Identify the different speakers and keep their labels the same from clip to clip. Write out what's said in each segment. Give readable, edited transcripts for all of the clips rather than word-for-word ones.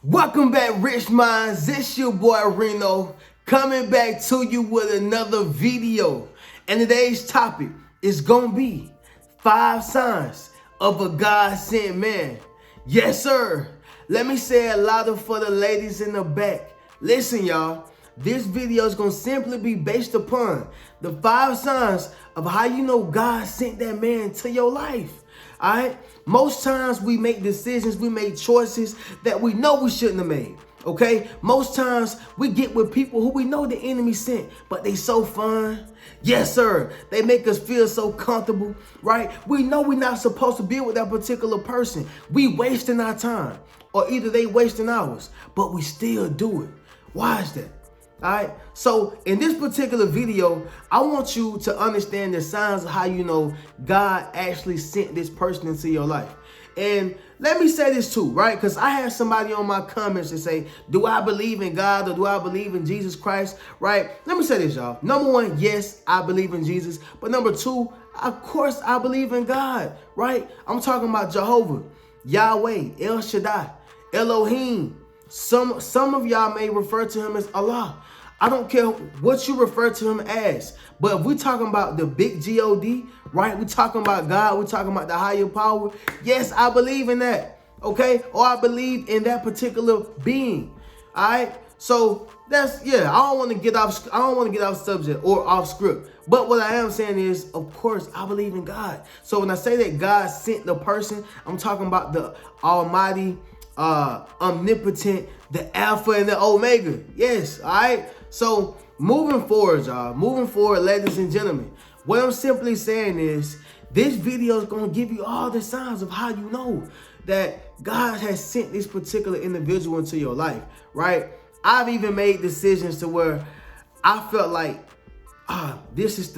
Speaker 1: Welcome back, Rich Minds. It's your boy RHENO coming back to you with another video. And today's topic is gonna be 5 signs of a God-sent man. Yes, sir. Let me say it louder for the ladies in the back. Listen, y'all. This video is gonna simply be based upon the 5 signs of how you know God sent that man to your life. Alright? Most times we make decisions, we make choices that we know we shouldn't have made. Okay? Most times we get with people who we know the enemy sent, but they so fun. Yes, sir. They make us feel so comfortable, right? We know we're not supposed to be with that particular person. We wasting our time, or either they wasting ours, but we still do it. Why is that? All right, so in this particular video, I want you to understand the signs of how you know God actually sent this person into your life. And let me say this too, right? Because I had somebody on my comments that say, do I believe in God or do I believe in Jesus Christ, right? Let me say this, y'all. Number one, yes, I believe in Jesus. But number two, of course, I believe in God, right? I'm talking about Jehovah, Yahweh, El Shaddai, Elohim. Some of y'all may refer to him as Allah. I don't care what you refer to him as. But if we're talking about the big God, right? We're talking about God. We're talking about the higher power. Yes, I believe in that. Okay? Or I believe in that particular being. All right? So that's, yeah, I don't want to get off subject or off script. But what I am saying is, of course, I believe in God. So when I say that God sent the person, I'm talking about the almighty, omnipotent, the Alpha and the Omega. Yes, all right? So moving forward, y'all, ladies and gentlemen, what I'm simply saying is this video is going to give you all the signs of how you know that God has sent this particular individual into your life, right? I've even made decisions to where I felt like, this is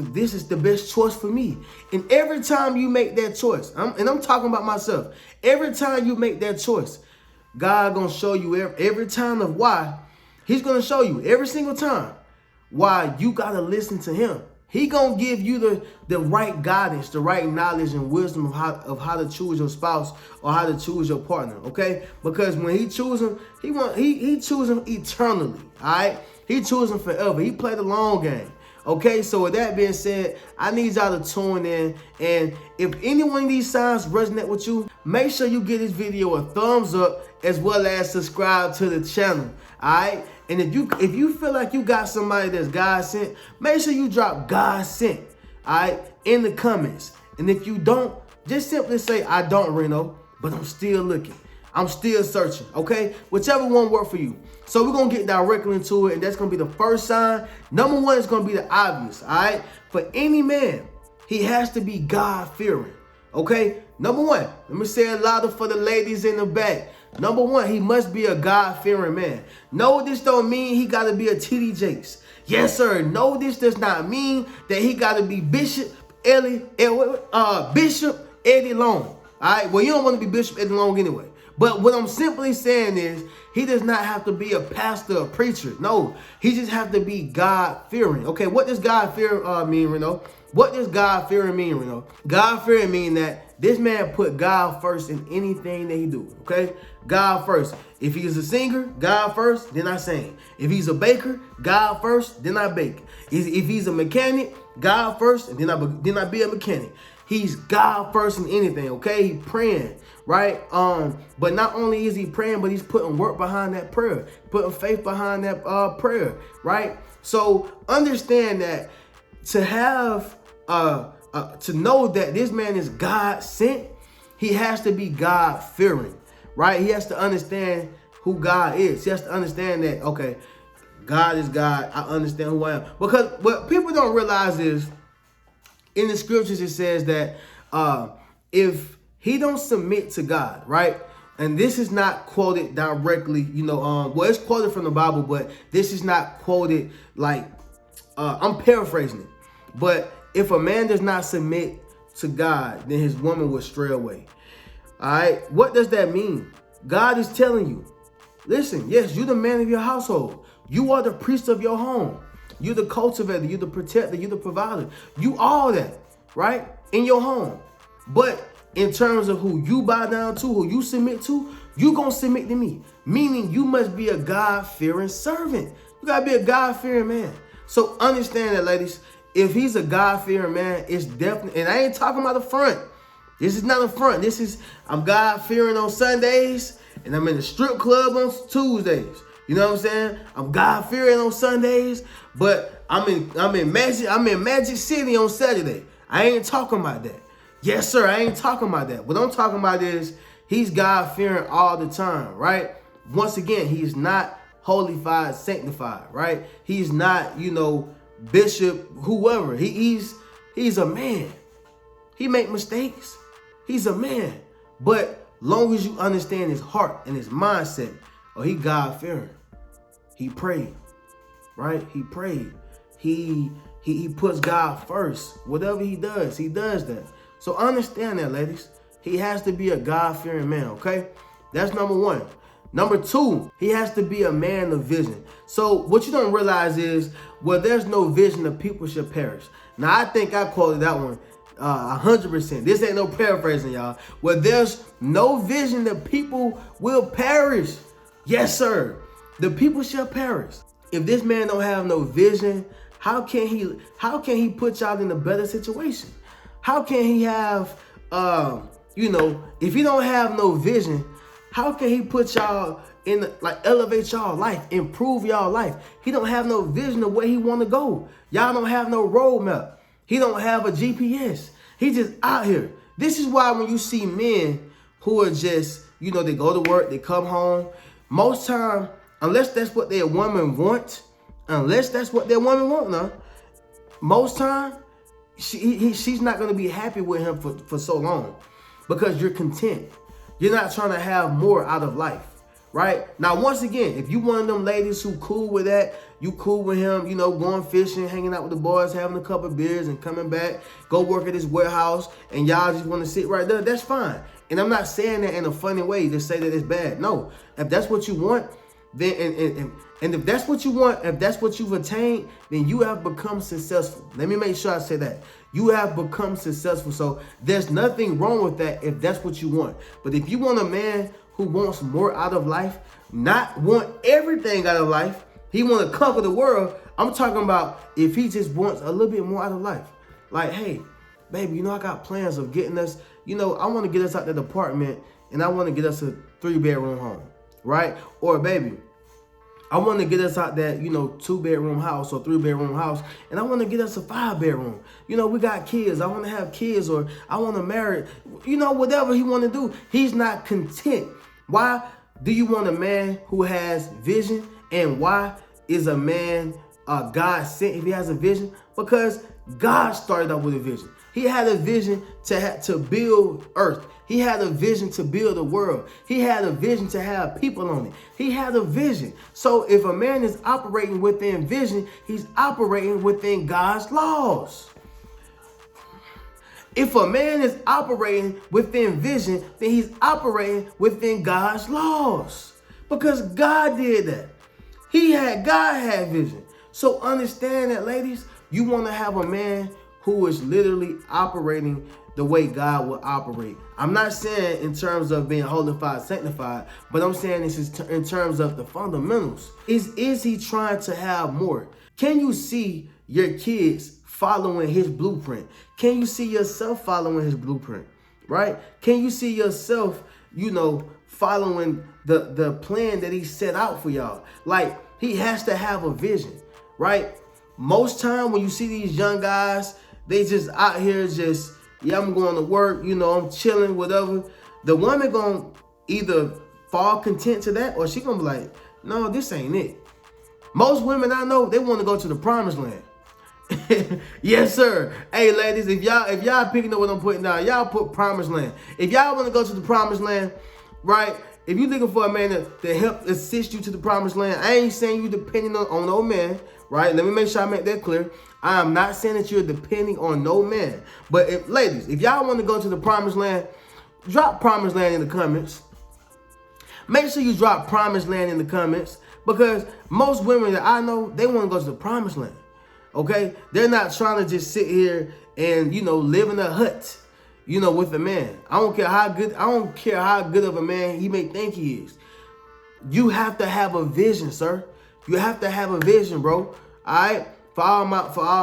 Speaker 1: the best choice for me. And every time you make that choice, I'm talking about myself, every time you make that choice, God gonna show you every time of why. He's gonna show you every single time why you gotta listen to him. He gonna give you the right guidance, the right knowledge and wisdom of how to choose your spouse or how to choose your partner. Okay, because when he choose him, he choose him eternally. All right, he choose him forever. He played the long game. Okay, so with that being said, I need y'all to tune in. And if any one of these signs resonate with you, make sure you give this video a thumbs up as well as subscribe to the channel. All right? And if you feel like you got somebody that's God sent, make sure you drop God sent, all right, in the comments. And if you don't, just simply say, I don't, RHENO, but I'm still looking. I'm still searching, okay? Whichever one works for you. So we're going to get directly into it, and that's going to be the first sign. Number one is going to be the obvious, all right? For any man, he has to be God-fearing, okay? Number one, let me say it louder for the ladies in the back. Number one, he must be a God-fearing man. No, this don't mean he got to be a T.D. Jakes. Yes, sir. No, this does not mean that he got to be Bishop Eddie Long. All right? Well, you don't want to be Bishop Eddie Long anyway. But what I'm simply saying is he does not have to be a pastor or preacher. No, he just have to be God-fearing. Okay, what does God-fearing mean, RHENO? What does God-fearing mean, RHENO? God-fearing mean that this man put God first in anything that he do, okay? God first. If he's a singer, God first, then I sing. If he's a baker, God first, then I bake. If he's a mechanic, God first, and then I be a mechanic. He's God first in anything, okay? He praying, right? But not only is he praying, but he's putting work behind that prayer, putting faith behind that prayer, right? So understand that to have to know that this man is God sent, he has to be God fearing, right? He has to understand who God is. He has to understand that, okay, God is God. I understand who I am. Because what people don't realize is, in the scriptures, it says that if he don't submit to God, right? And this is not quoted directly, well, it's quoted from the Bible, but this is not quoted like, I'm paraphrasing it. But if a man does not submit to God, then his woman will stray away. All right? What does that mean? God is telling you, listen, yes, you're the man of your household. You are the priest of your home. You're the cultivator, you're the protector, you're the provider. You all that, right? In your home. But in terms of who you bow down to, who you submit to, You gonna submit to me. Meaning you must be a God-fearing servant. You gotta be a God-fearing man. So understand that, ladies. If he's a God-fearing man, it's definitely, and I ain't talking about the front. This is not a front. This is, I'm God-fearing on Sundays, and I'm in the strip club on Tuesdays. You know what I'm saying? I'm God-fearing on Sundays, but I'm in Magic City on Saturday. I ain't talking about that. Yes, sir, I ain't talking about that. What I'm talking about is he's God-fearing all the time, right? Once again, he's not holified, sanctified, right? He's not, bishop, whoever. He's a man. He make mistakes. He's a man. But long as you understand his heart and his mindset, he God-fearing. He prayed, right? He prayed. He puts God first. Whatever he does that. So understand that, ladies. He has to be a God-fearing man, okay? That's number one. Number two, he has to be a man of vision. So what you don't realize is, where there's no vision, the people shall perish. Now, I think I quoted that one 100%. This ain't no paraphrasing, y'all. Where there's no vision, the people will perish. Yes, sir. The people shall perish. If this man don't have no vision, how can he put y'all in a better situation? How can he have, if he don't have no vision, how can he put y'all in, elevate y'all life, improve y'all life? He don't have no vision of where he want to go. Y'all don't have no roadmap. He don't have a GPS. He just out here. This is why when you see men who are just, they go to work, they come home, most time, unless that's what their woman wants, most time, she's not going to be happy with him for so long, because you're content. You're not trying to have more out of life, right? Now, once again, if you one of them ladies who cool with that, you cool with him, going fishing, hanging out with the boys, having a couple of beers and coming back, go work at his warehouse, and y'all just want to sit right there, that's fine. And I'm not saying that in a funny way to say that it's bad. No, if that's what you want, then and if that's what you want, if that's what you've attained, then you have become successful. Let me make sure I say that. You have become successful. So there's nothing wrong with that if that's what you want. But if you want a man who wants more out of life, not want everything out of life, he want to conquer the world. I'm talking about if he just wants a little bit more out of life. Like, hey, baby, I got plans of getting us, I want to get us out that apartment, and I want to get us a 3-bedroom home, right? Or, baby, I want to get us out that, 2-bedroom house or 3-bedroom house, and I want to get us a 5-bedroom. We got kids. I want to have kids, or I want to marry. Whatever he want to do, he's not content. Why do you want a man who has vision? And why is a man God sent if he has a vision? Because God started out with a vision. He had a vision to build earth. He had a vision to build the world. He had a vision to have people on it. He had a vision. So if a man is operating within vision, he's operating within God's laws. If a man is operating within vision, then he's operating within God's laws. Because God did that. God had vision. So understand that, ladies, you want to have a man who is literally operating the way God will operate. I'm not saying in terms of being holified, sanctified, but I'm saying this is in terms of the fundamentals. Is he trying to have more? Can you see your kids following his blueprint? Can you see yourself following his blueprint, right? Can you see yourself, following the plan that he set out for y'all? Like, he has to have a vision, right? Most time when you see these young guys, they just out here just, I'm going to work, I'm chilling, whatever. The woman gonna either fall content to that, or she gonna be like, no, this ain't it. Most women I know, they want to go to the promised land. Yes, sir. Hey, ladies, if y'all picking up what I'm putting down, y'all put promised land. If y'all want to go to the promised land, right? If you're looking for a man to help assist you to the promised land, I ain't saying you depending on no man, right? Let me make sure I make that clear. I am not saying that you're depending on no man. But ladies, if y'all want to go to the promised land, drop promised land in the comments. Make sure you drop promised land in the comments, because most women that I know, they want to go to the promised land. Okay? They're not trying to just sit here and, live in a hut. with a man. I don't care how good of a man he may think he is. You have to have a vision, sir. You have to have a vision, bro. All right. For all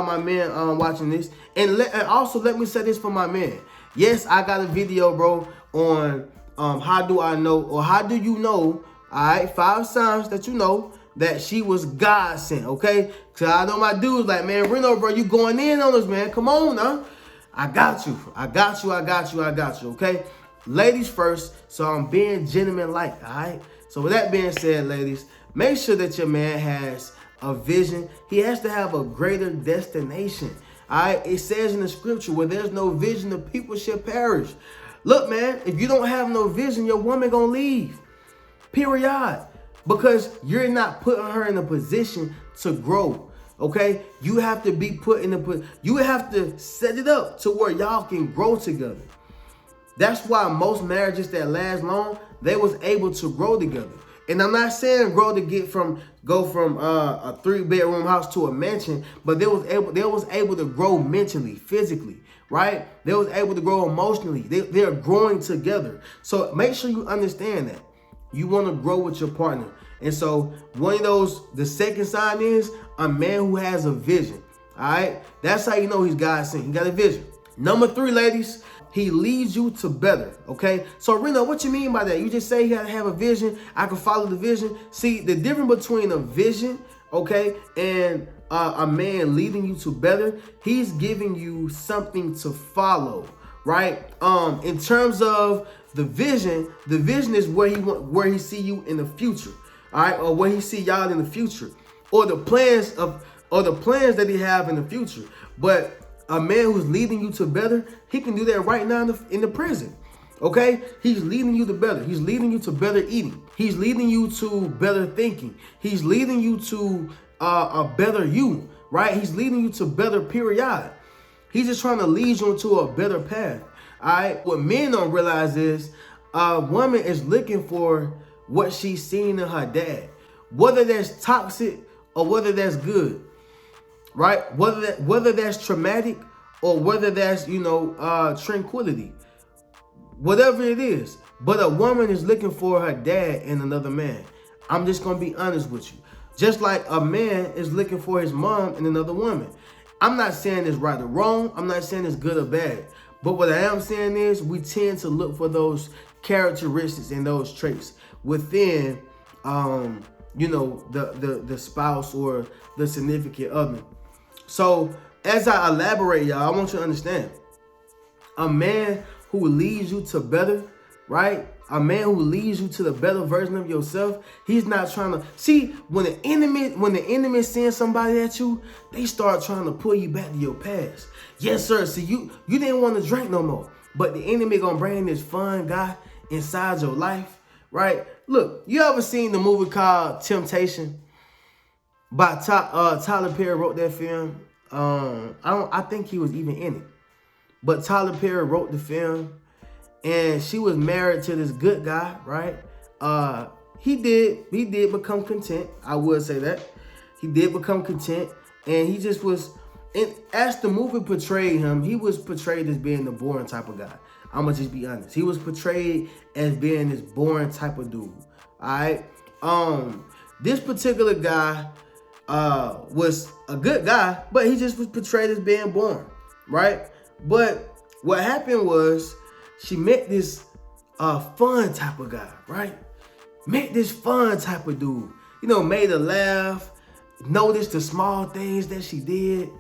Speaker 1: my men watching this, and also let me say this for my men. Yes, I got a video, bro, on how do I know, or how do you know? All right, 5 signs that you know that she was God sent. Okay, cause I know my dudes like, man, RHENO, bro, you going in on us, man? Come on, now. I got you. Okay, ladies first. So I'm being gentleman-like. All right. So with that being said, ladies, make sure that your man has a vision. He has to have a greater destination. All right. It says in the scripture, where there's no vision, the people shall perish. Look, man, if you don't have no vision, your woman gonna leave. Period. Because you're not putting her in a position to grow. Okay, you have to be put in you have to set it up to where y'all can grow together. That's why most marriages that last long, they was able to grow together. And I'm not saying go from a 3-bedroom house to a mansion, but they was able to grow mentally, physically, right? They was able to grow emotionally. They're growing together. So make sure you understand that you want to grow with your partner. And so the second sign is a man who has a vision. All right, that's how you know he's God sent. He got a vision. Number 3, ladies, he leads you to better. Okay, so RHENO, what you mean by that? You just say you gotta have a vision. I can follow the vision. See, the difference between a vision, okay, and a man leading you to better, he's giving you something to follow, right? In terms of the vision is where he see you in the future, all right, or where he see y'all in the future, or the plans that he have in the future. But a man who's leading you to better, he can do that right now in the prison. Okay? He's leading you to better. He's leading you to better eating. He's leading you to better thinking. He's leading you to a better you, right? He's leading you to better period. He's just trying to lead you into a better path. All right? What men don't realize is a woman is looking for what she's seen in her dad, whether that's toxic or whether that's good. Right? Whether that's traumatic or whether that's, tranquility. Whatever it is. But a woman is looking for her dad in another man. I'm just going to be honest with you. Just like a man is looking for his mom in another woman. I'm not saying it's right or wrong. I'm not saying it's good or bad. But what I am saying is we tend to look for those characteristics and those traits within, the spouse or the significant other. So as I elaborate, y'all, I want you to understand, a man who leads you to better, right? A man who leads you to the better version of yourself, he's not trying to see when the enemy sends somebody at you, they start trying to pull you back to your past. Yes, sir. See, you didn't want to drink no more, but the enemy gonna bring this fun guy inside your life, right? Look, you ever seen the movie called Temptation? By Tyler Perry wrote that film. I think he was even in it. But Tyler Perry wrote the film, and she was married to this good guy, right? He did become content. I would say that. He did become content, and he just was, and as the movie portrayed him, he was portrayed as being the boring type of guy. I'm gonna just be honest. He was portrayed as being this boring type of dude. All right. This particular guy was a good guy, but he just was portrayed as being boring, right? But what happened was she met this fun type of guy, right? Met this fun type of dude, made her laugh, noticed the small things that she did,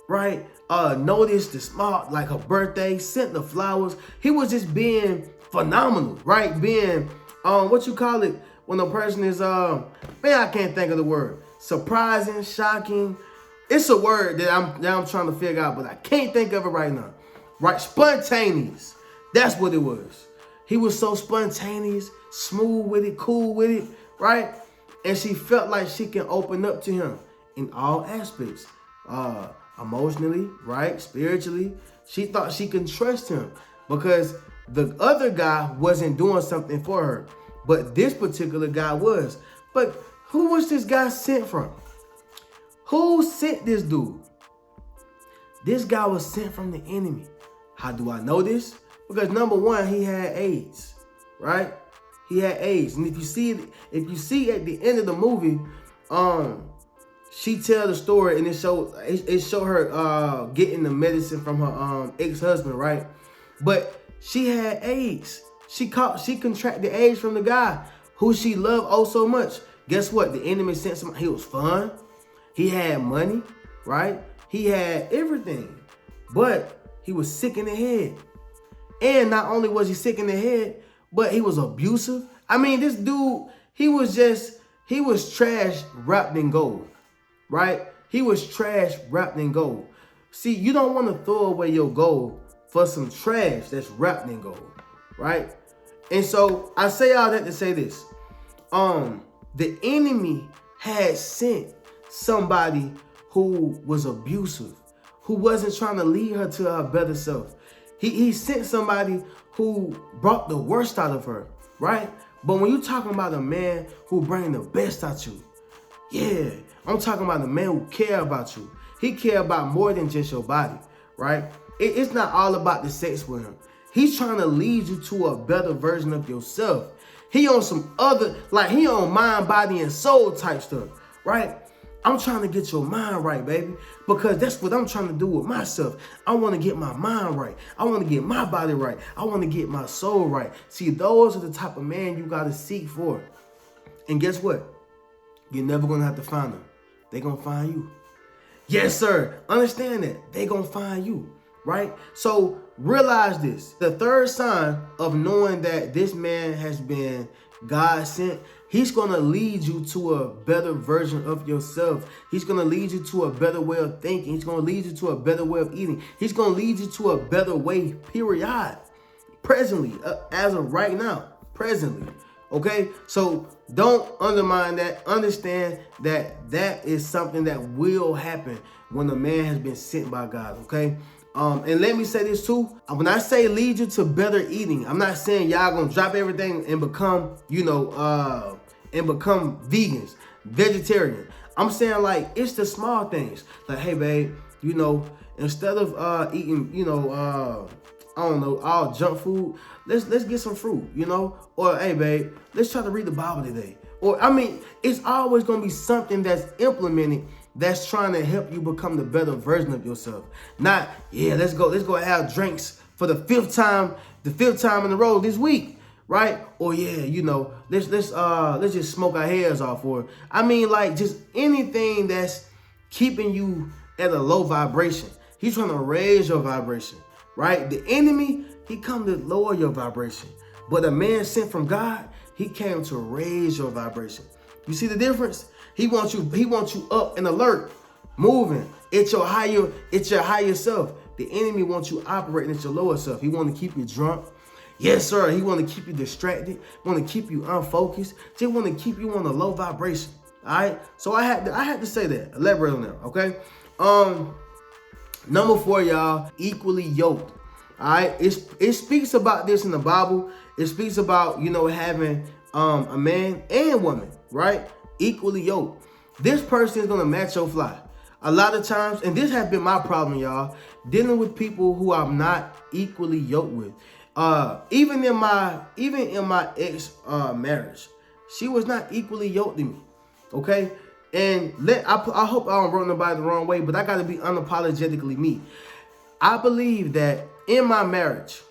Speaker 1: right? Noticed the small, like her birthday, sent the flowers. He was just being phenomenal, right? Being, what you call it when a person is, man, I can't think of the word. Surprising, shocking. It's a word that I'm trying to figure out, but I can't think of it right now. Right? Spontaneous. That's what it was. He was so spontaneous, smooth with it, cool with it, right? And she felt like she can open up to him in all aspects. Emotionally, right? Spiritually. She thought she can trust him because the other guy wasn't doing something for her. But this particular guy was. But who was this guy sent from? Who sent this dude? This guy was sent from the enemy. How do I know this? Because number one, he had AIDS, right? He had AIDS. And if you see at the end of the movie, she tell the story and it show her getting the medicine from her ex-husband, right? But she had AIDS. She contracted AIDS from the guy who she loved oh so much. Guess what? The enemy sent somebody. He was fun. He had money, right? He had everything. But he was sick in the head. And not only was he sick in the head, but he was abusive. I mean, this dude, he was trash wrapped in gold, right? He was trash wrapped in gold. See, you don't want to throw away your gold for some trash that's wrapped in gold, right? And so I say all that to say this. The enemy had sent somebody who was abusive, who wasn't trying to lead her to her better self. He sent somebody who brought the worst out of her, right? But when you're talking about a man who brings the best out you, yeah, I'm talking about a man who care about you. He care about more than just your body, right? It's not all about the sex with him. He's trying to lead you to a better version of yourself. He on some other, like he on mind, body, and soul type stuff, right? I'm trying to get your mind right, baby, because that's what I'm trying to do with myself. I want to get my mind right. I want to get my body right. I want to get my soul right. See, those are the type of man you got to seek for. And guess what? You're never going to have to find them. They're going to find you. Yes, sir. Understand that. They're going to find you, right? So realize this. The third sign of knowing that this man has been God sent, he's going to lead you to a better version of yourself. He's going to lead you to a better way of thinking. He's going to lead you to a better way of eating. He's going to lead you to a better way, period. Presently, as of right now, presently. Okay? So don't undermine that. Understand that that is something that will happen when a man has been sent by God. Okay? And let me say this too. When I say lead you to better eating, I'm not saying y'all gonna drop everything and become, vegans, vegetarian. I'm saying like it's the small things. Like, hey babe, instead of eating, I don't know, all junk food, let's get some fruit, Or hey babe, let's try to read the Bible today. Or I mean, it's always gonna be something that's implemented that's trying to help you become the better version of yourself. Not, yeah, let's go have drinks for the fifth time in a row this week, right? Or yeah, let's just smoke our hairs off. Or I mean, like just anything that's keeping you at a low vibration. He's trying to raise your vibration, right? The enemy, he come to lower your vibration. But a man sent from God, he came to raise your vibration. You see the difference? He wants you up and alert, moving. It's your higher self. The enemy wants you operating at your lower self. He want to keep you drunk. Yes, sir. He want to keep you distracted. Want to keep you unfocused. Just want to keep you on a low vibration. All right. So I had to say that. Elaborate on that. Okay. Number 4, y'all. Equally yoked. All right. It speaks about this in the Bible. It speaks about having a man and woman, right? Equally yoked. This person is gonna match your fly. A lot of times, and this has been my problem, y'all, dealing with people who I'm not equally yoked with. Even in my ex marriage, she was not equally yoked to me. Okay, and I hope I don't rub nobody the wrong way, but I gotta be unapologetically me. I believe that in my marriage,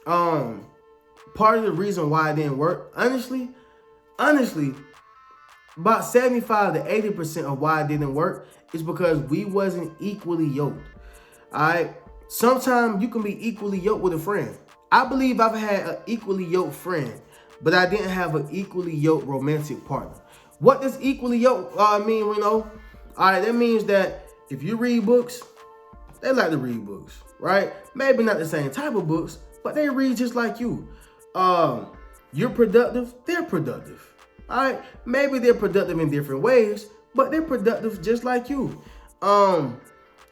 Speaker 1: part of the reason why it didn't work, honestly. About 75 to 80% of why it didn't work is because we wasn't equally yoked. All right. Sometimes you can be equally yoked with a friend. I believe I've had an equally yoked friend, but I didn't have an equally yoked romantic partner. What does equally yoked mean, Reno? All right, that means that if you read books, they like to read books, right? Maybe not the same type of books, but they read just like you. You're productive, they're productive. All right, maybe they're productive in different ways, but they're productive just like you.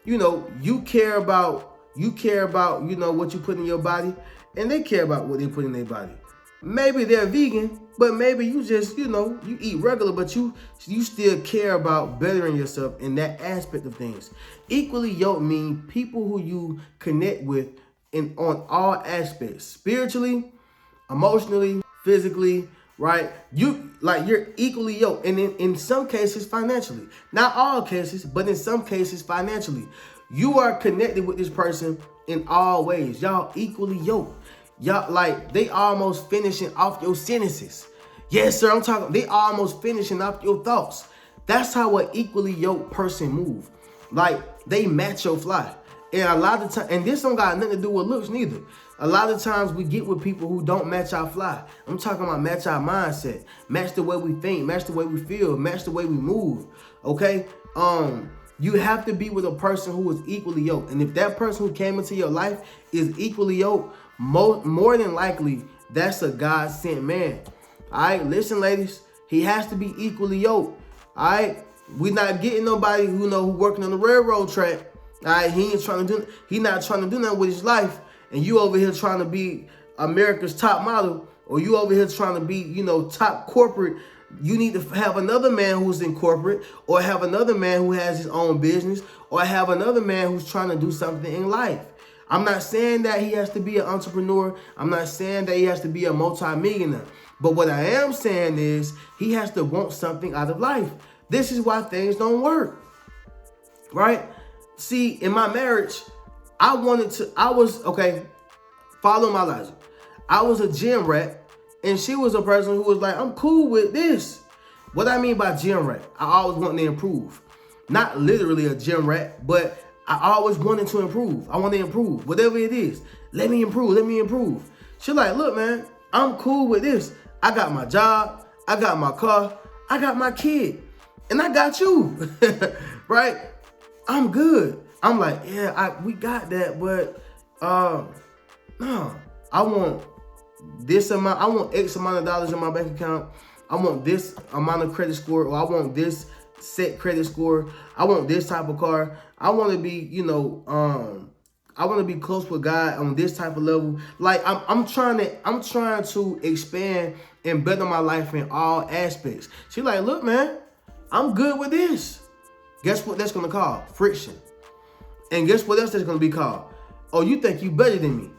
Speaker 1: You care about what you put in your body, and they care about what they put in their body. Maybe they're vegan, but maybe you just, you eat regular, but you still care about bettering yourself in that aspect of things. Equally yoked mean people who you connect with in on all aspects, spiritually, emotionally, physically, right? You're equally yoked. And in some cases financially. Not all cases, but in some cases financially. You are connected with this person in all ways. Y'all equally yoked. Y'all, like, they almost finishing off your sentences. Yes, sir, I'm talking, they almost finishing off your thoughts. That's how an equally yoked person move. Like, they match your fly. And a lot of times, and this don't got nothing to do with looks neither. A lot of times we get with people who don't match our fly. I'm talking about match our mindset, match the way we think, match the way we feel, match the way we move. Okay? You have to be with a person who is equally yoked. And if that person who came into your life is equally yoked, more than likely, that's a God-sent man. All right, listen, ladies, he has to be equally yoked. All right, we not getting nobody who working on the railroad track. All right, he not trying to do nothing with his life, and you over here trying to be America's top model, or you over here trying to be, top corporate. You need to have another man who's in corporate, or have another man who has his own business, or have another man who's trying to do something in life. I'm not saying that he has to be an entrepreneur. I'm not saying that he has to be a multi-millionaire. But what I am saying is he has to want something out of life. This is why things don't work, right? See, in my marriage, follow my logic. I was a gym rat, and she was a person who was like, I'm cool with this. What I mean by gym rat, I always want to improve. Not literally a gym rat, but I always wanted to improve. I want to improve, whatever it is. Let me improve. She's like, look, man, I'm cool with this. I got my job, I got my car, I got my kid, and I got you, right? I'm good. I'm like, yeah, we got that, but no, I want this amount. I want X amount of dollars in my bank account. I want this amount of credit score, or I want this set credit score. I want this type of car. I want to be, I want to be close with God on this type of level. Like I'm trying to expand and better my life in all aspects. She's like, look, man, I'm good with this. Guess what that's gonna call? Friction. And guess what else that's gonna be called? Oh, you think you better than me.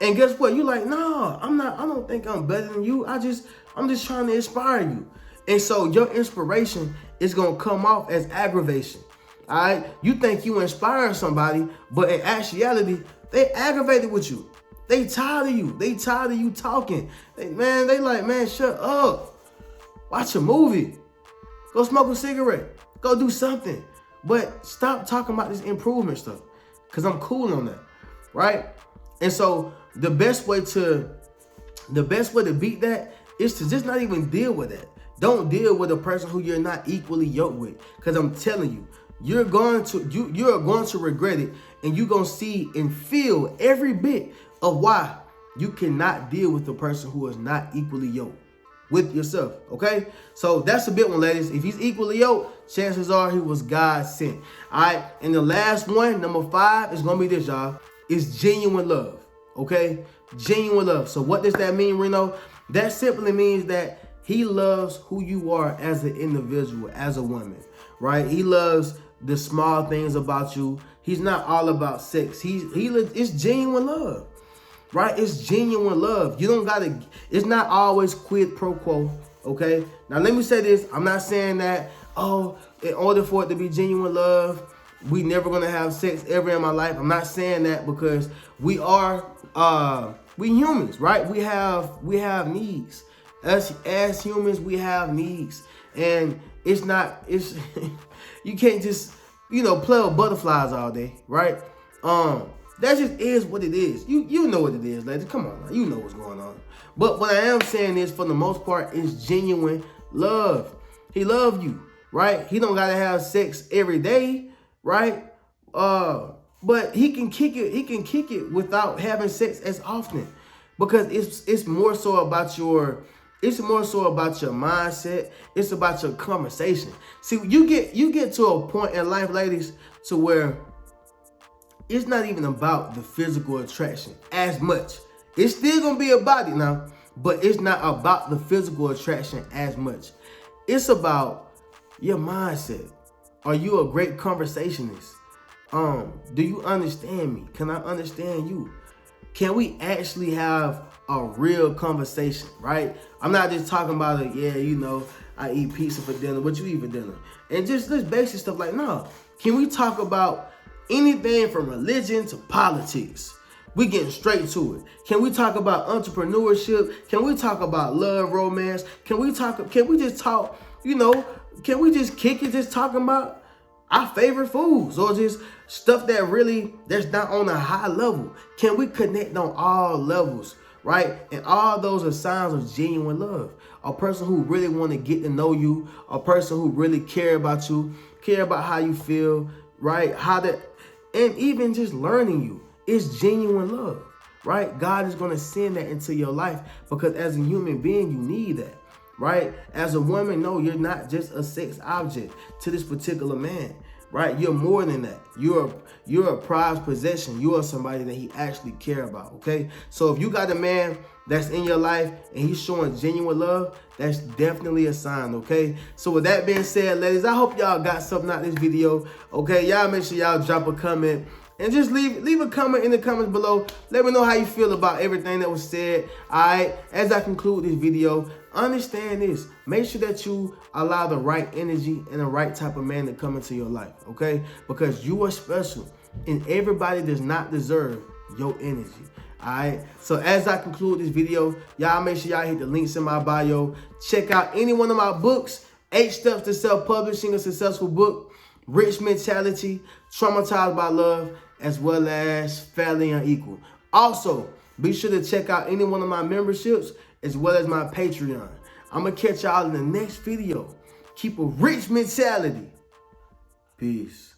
Speaker 1: And guess what? You like, no, I'm not. I don't think I'm better than you. I'm just trying to inspire you. And so your inspiration is gonna come off as aggravation. All right, you think you inspire somebody, but in actuality, they aggravated with you. They tired of you. They tired of you talking. They like, man, shut up. Watch a movie. Go smoke a cigarette. Go do something. But stop talking about this improvement stuff, because I'm cool on that, right? And so the best way to beat that is to just not even deal with that. Don't deal with a person who you're not equally yoked with, because I'm telling you, you're going to regret it, and you're going to see and feel every bit of why you cannot deal with a person who is not equally yoked with yourself, okay? So that's a big one, ladies. If he's equally yoked, chances are he was God sent. All right, and the last one, number 5, is going to be this, y'all. It's genuine love, okay? Genuine love. So what does that mean, RHENO? That simply means that he loves who you are as an individual, as a woman, right? He loves the small things about you. He's not all about sex. It's genuine love, right? It's genuine love. You don't gotta. It's not always quid pro quo. Okay. Now let me say this. I'm not saying that, in order for it to be genuine love, we never gonna have sex ever in my life. I'm not saying that, because we humans, right? We have needs. Us as humans, we have needs, and it's you can't just play with butterflies all day, right? That just is what it is. You know what it is, ladies. Come on now. You know what's going on. But what I am saying is, for the most part, it's genuine love. He loves you, right? He don't gotta have sex every day, right? But he can kick it. He can kick it without having sex as often, because it's more so about your mindset. It's about your conversation. See, you get to a point in life, ladies, to where it's not even about the physical attraction as much. It's still gonna be about it now, but it's not about the physical attraction as much. It's about your mindset. Are you a great conversationist? Do you understand me? Can I understand you? Can we actually have a real conversation, right? I'm not just talking about it, yeah, you know, I eat pizza for dinner, what you eat for dinner? And just this basic stuff like, no. Can we talk about anything from religion to politics? We getting straight to it. Can we talk about entrepreneurship? Can we talk about love, romance? Can we just talk, you know, can we just kick it just talking about our favorite foods or just stuff that's not on a high level? Can we connect on all levels, right? And all those are signs of genuine love. A person who really want to get to know you, a person who really care about you, care about how you feel, right? And even just learning you is genuine love, right? God is going to send that into your life because as a human being, you need that. Right? As a woman, no, you're not just a sex object to this particular man, right? You're more than that. You're a prized possession. You are somebody that he actually care about, okay? So if you got a man that's in your life and he's showing genuine love, that's definitely a sign, okay? So with that being said, ladies, I hope y'all got something out of this video, okay? Y'all make sure y'all drop a comment. And just leave a comment in the comments below. Let me know how you feel about everything that was said. All right, as I conclude this video, understand this. Make sure that you allow the right energy and the right type of man to come into your life, okay? Because you are special, and everybody does not deserve your energy. All right, so as I conclude this video, y'all make sure y'all hit the links in my bio. Check out any one of my books, 8 Steps to Self-Publishing a Successful Book, Rich Mentality, Traumatized by Love, as well as Fairly Unequal. Also, be sure to check out any one of my memberships as well as my Patreon. I'm going to catch y'all in the next video. Keep a rich mentality. Peace.